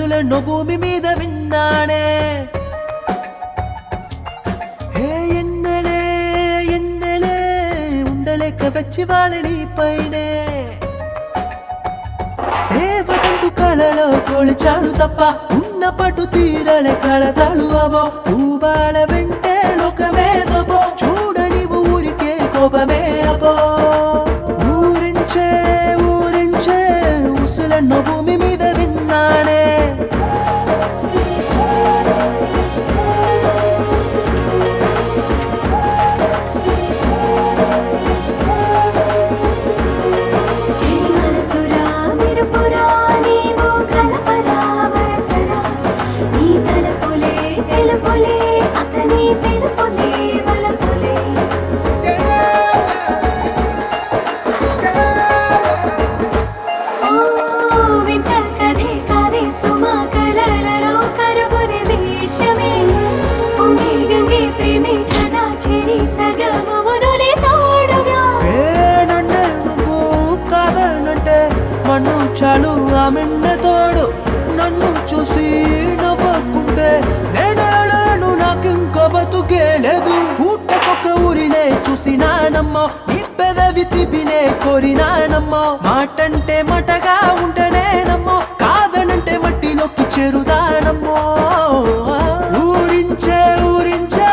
ఉసులెన్నో భూమి మీద విన్నానే ఎన్నెలే ఎన్నెలే ఉండలేక వచ్చి వాళ్ళని పైనే దేవతంటు కళలో కొలిచాడు తప్ప ఉన్న పట్టు తీరలే కళతాడు అవో ఊబాళ వెంటే లోకమేదబో చూడని ఊరికే కోపమే అబో ఊరించే ఊరించే ఉసులెన్నో భూమి మీద విన్నానే మన్ను చాలు ఆమెన్న తోడు నన్ను చూసి నవ్వకుంటే నేనేళను నాకింక బతుకే లేదు పూటకొక్క ఊరినే చూసినానమ్మో నీ పెదవి తిపినే కోరినానమ్మో మాటంటే మటగా ఉంటేనేనమ్మో కాదనంటే మట్టిలోకి చేరుదానమ్మో ఊరించే ఊరించే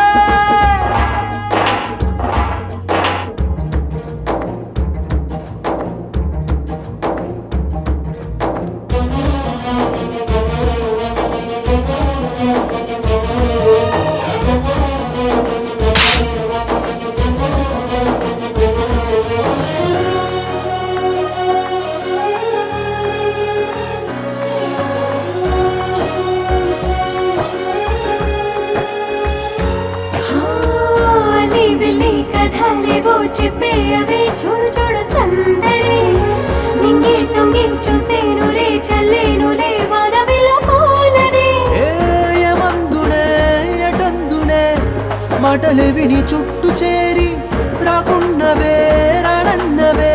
కథలేవో చెప్పే అవే చూడు చూడు సందడే నింగి తొంగి చూసేనులే చల్లేనులే వనవిల పూలనే ఏమందునే ఎటందునే మాటలే విని చుట్టూ చేరి రాకున్నవే రానన్నవే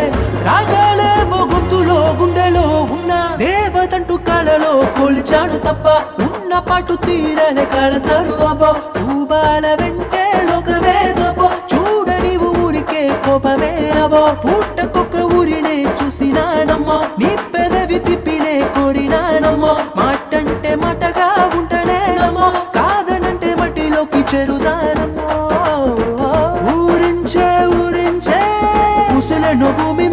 రాగాలేమో గొంతులో గుండెలో ఉన్న దేవతంటూ కళలో కొలిచాడు తప్ప ఉన్న పాటు తీరని కళతాడు అబ్బో ఊబాల వెంటే లోకవేదబో చూడని ఊరికే కోపమే అబో పూటకొక్క ఊరినే చూసినానమ్మో నీ పెదవి తిప్పినే కోరినానమ్మో మాటంటే మటగా ఉంటనేనమ్మో కాదనంటే మట్టిలోకి చెరుదానమ్మో ఊరించే ఊరించే ఉసులెన్నో భూమి